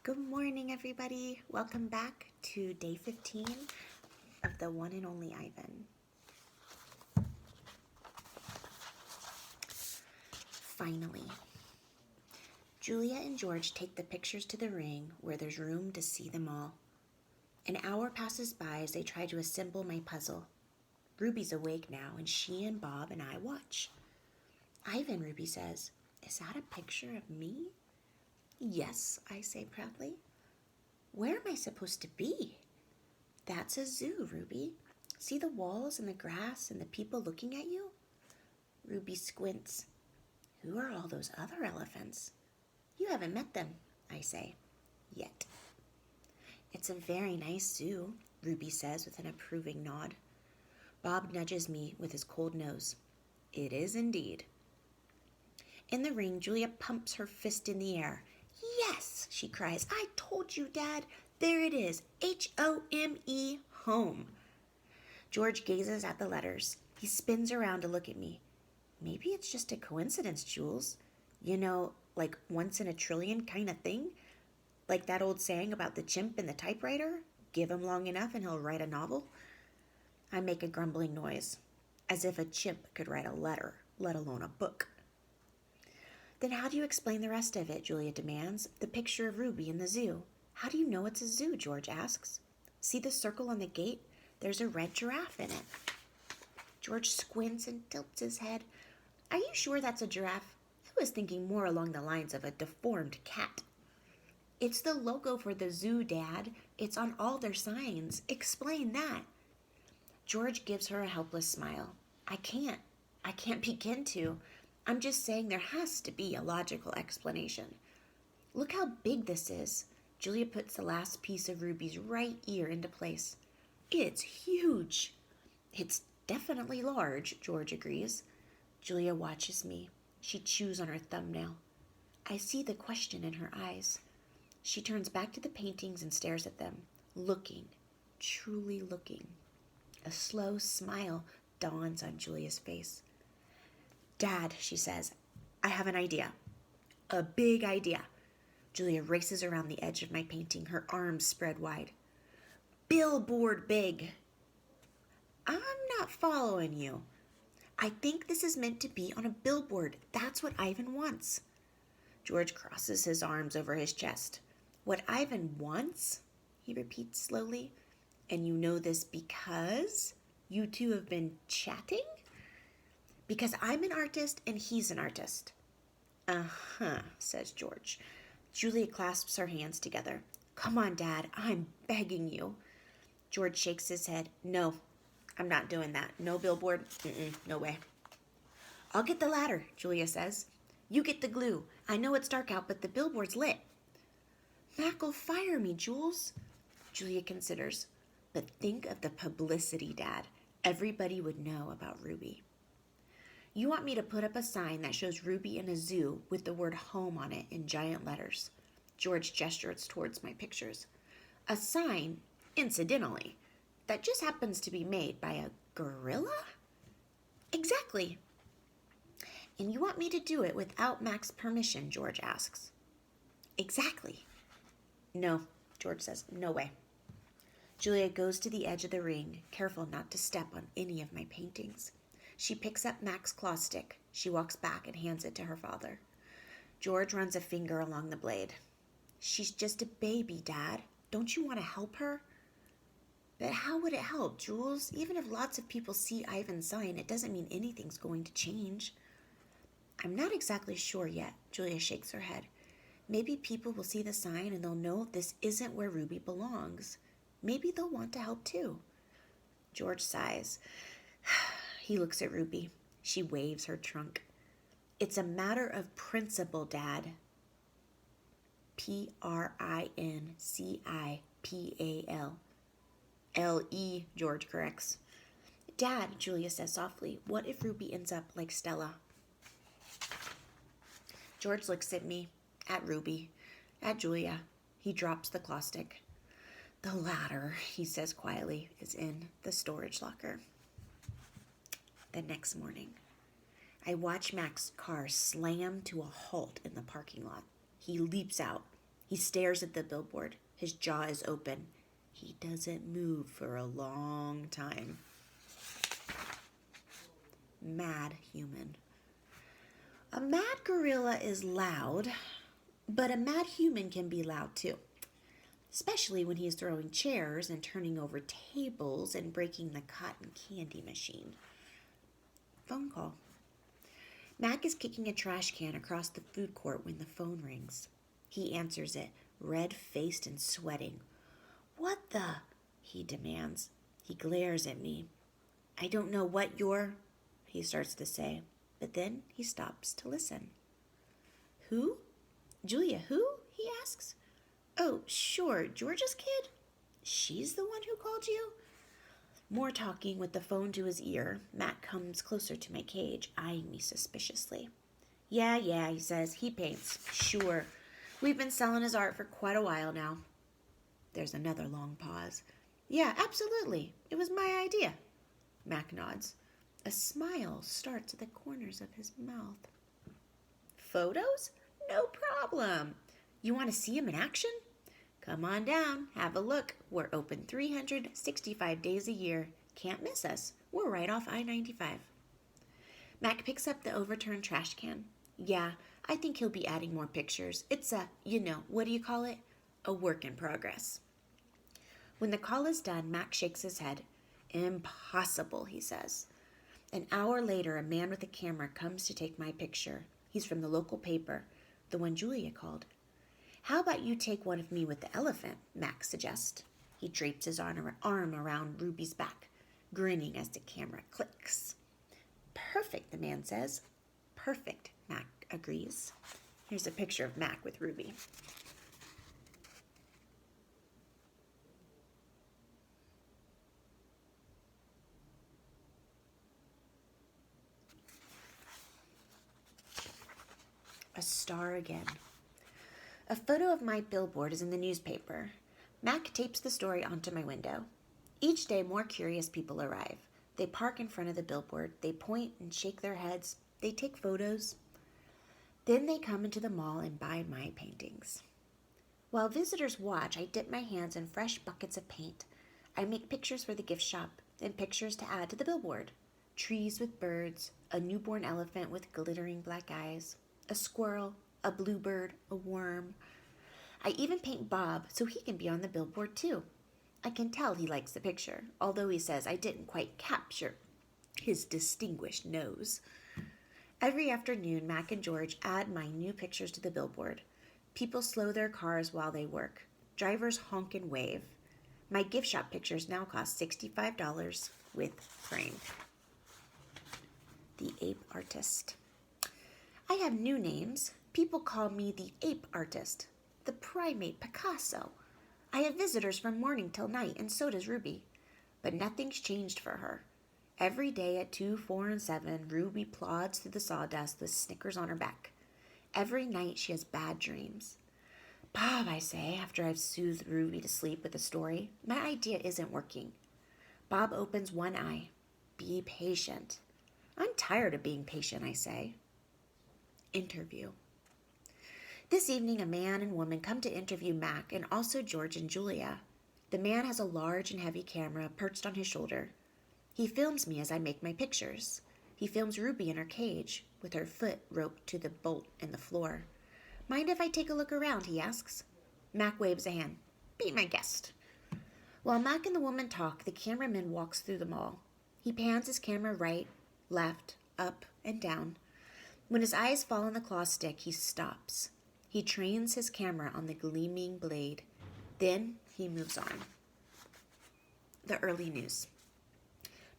Good morning, everybody. Welcome back to day 15 of the one and only Ivan. Finally, Julia and George take the pictures to the ring where there's room to see them all. An hour passes by as they try to assemble my puzzle. Ruby's awake now, and she and Bob and I watch. Ivan, Ruby says, "Is that a picture of me?" "Yes," I say proudly. "Where am I supposed to be?" "That's a zoo, Ruby. See the walls and the grass and the people looking at you?" Ruby squints. "Who are all those other elephants?" "You haven't met them," I say. "Yet." "It's a very nice zoo," Ruby says with an approving nod. Bob nudges me with his cold nose. "It is indeed." In the ring, Julia pumps her fist in the air. "Yes," she cries. "I told you, Dad. There it is. H-O-M-E, home." George gazes at the letters. He spins around to look at me. "Maybe it's just a coincidence, Jules. You know, like once in a trillion kind of thing? Like that old saying about the chimp and the typewriter? Give him long enough and he'll write a novel." I make a grumbling noise, as if a chimp could write a letter, let alone a book. "Then how do you explain the rest of it?" Julia demands. "The picture of Ruby in the zoo. How do you know it's a zoo?" George asks. "See the circle on the gate? There's a red giraffe in it." George squints and tilts his head. "Are you sure that's a giraffe? I was thinking more along the lines of a deformed cat." "It's the logo for the zoo, Dad. It's on all their signs. Explain that." George gives her a helpless smile. I can't begin to. I'm just saying there has to be a logical explanation. "Look how big this is." Julia puts the last piece of Ruby's right ear into place. "It's huge." "It's definitely large," George agrees. Julia watches me. She chews on her thumbnail. I see the question in her eyes. She turns back to the paintings and stares at them, looking, truly looking. A slow smile dawns on Julia's face. "Dad," she says, "I have an idea. A big idea." Julia races around the edge of my painting, her arms spread wide. "Billboard big." "I'm not following you." "I think this is meant to be on a billboard. That's what Ivan wants." George crosses his arms over his chest. "What Ivan wants?" he repeats slowly. "And you know this because you two have been chatting?" "Because I'm an artist and he's an artist." "Uh-huh," says George. Julia clasps her hands together. "Come on, Dad, I'm begging you." George shakes his head. "No, I'm not doing that. No billboard. No way." "I'll get the ladder," Julia says. "You get the glue. I know it's dark out, but the billboard's lit." "Mac'll fire me, Jules." Julia considers. "But think of the publicity, Dad. Everybody would know about Ruby." "You want me to put up a sign that shows Ruby in a zoo with the word home on it in giant letters." George gestures towards my pictures. "A sign, incidentally, that just happens to be made by a gorilla?" "Exactly." "And you want me to do it without Mac's permission?" George asks. "Exactly." "No," George says. "No way." Julia goes to the edge of the ring, careful not to step on any of my paintings. She picks up Mac's claw stick. She walks back and hands it to her father. George runs a finger along the blade. "She's just a baby, Dad. Don't you want to help her?" "But how would it help, Jules? Even if lots of people see Ivan's sign, it doesn't mean anything's going to change." "I'm not exactly sure yet." Julia shakes her head. "Maybe people will see the sign and they'll know this isn't where Ruby belongs. Maybe they'll want to help too." George sighs. He looks at Ruby. She waves her trunk. "It's a matter of principle, Dad." Principal. L-E, George corrects. "Dad," Julia says softly, "what if Ruby ends up like Stella?" George looks at me, at Ruby, at Julia. He drops the claw stick. "The ladder," he says quietly, "is in the storage locker." The next morning, I watch Mac's car slam to a halt in the parking lot. He leaps out. He stares at the billboard. His jaw is open. He doesn't move for a long time. Mad human. A mad gorilla is loud, but a mad human can be loud too, especially when he's throwing chairs and turning over tables and breaking the cotton candy machine. Phone call. Mac is kicking a trash can across the food court when the phone rings. He answers it, red-faced and sweating. "What the?" he demands. He glares at me. "I don't know what you're," he starts to say, but then he stops to listen. "Who? Julia, who?" he asks. "Oh, sure, George's kid? She's the one who called you?" More talking with the phone to his ear. Mac comes closer to my cage, eyeing me suspiciously. Yeah, he says. He paints. Sure. We've been selling his art for quite a while now. There's another long pause. Yeah, absolutely. It was my idea. Mac nods. A smile starts at the corners of his mouth. Photos? No problem. You want to see him in action? Come on down, have a look. We're open 365 days a year. Can't miss us. We're right off I-95. Mac picks up the overturned trash can. Yeah, I think he'll be adding more pictures. It's a, what do you call it? A work in progress. When the call is done, Mac shakes his head. Impossible, he says. An hour later, a man with a camera comes to take my picture. He's from the local paper, the one Julia called. How about you take one of me with the elephant, Mac suggests. He drapes his arm around Ruby's back, grinning as the camera clicks. Perfect, the man says. Perfect, Mac agrees. Here's a picture of Mac with Ruby. A star again. A photo of my billboard is in the newspaper. Mac tapes the story onto my window. Each day, more curious people arrive. They park in front of the billboard. They point and shake their heads. They take photos. Then they come into the mall and buy my paintings. While visitors watch, I dip my hands in fresh buckets of paint. I make pictures for the gift shop and pictures to add to the billboard. Trees with birds, a newborn elephant with glittering black eyes, a squirrel, a bluebird, a worm. I even paint Bob so he can be on the billboard too. I can tell he likes the picture, although he says I didn't quite capture his distinguished nose. Every afternoon, Mac and George add my new pictures to the billboard. People slow their cars while they work. Drivers honk and wave. My gift shop pictures now cost $65 with frame. The Ape Artist. I have new names. People call me the Ape Artist, the Primate Picasso. I have visitors from morning till night, and so does Ruby. But nothing's changed for her. Every day at 2, 4, and 7, Ruby plods through the sawdust with Snickers on her back. Every night she has bad dreams. Bob, I say, after I've soothed Ruby to sleep with a story, my idea isn't working. Bob opens one eye. Be patient. I'm tired of being patient, I say. Interview. This evening, a man and woman come to interview Mac and also George and Julia. The man has a large and heavy camera perched on his shoulder. He films me as I make my pictures. He films Ruby in her cage, with her foot roped to the bolt in the floor. Mind if I take a look around, he asks. Mac waves a hand. Be my guest. While Mac and the woman talk, the cameraman walks through the mall. He pans his camera right, left, up, and down. When his eyes fall on the claw stick, he stops. He trains his camera on the gleaming blade. Then he moves on. The early news.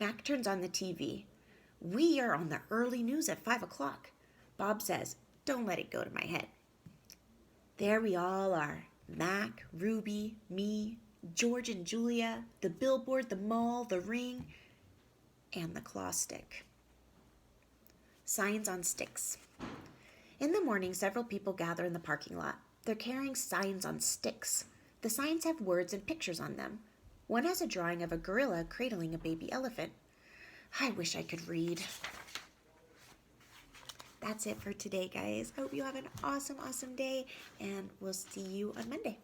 Mac turns on the TV. We are on the early news at 5 o'clock. Bob says, don't let it go to my head. There we all are. Mac, Ruby, me, George and Julia, the billboard, the mall, the ring, and the claw stick. Signs on sticks. In the morning, several people gather in the parking lot. They're carrying signs on sticks. The signs have words and pictures on them. One has a drawing of a gorilla cradling a baby elephant. I wish I could read. that's it for today, guys. I hope you have an awesome, awesome day, and we'll see you on Monday.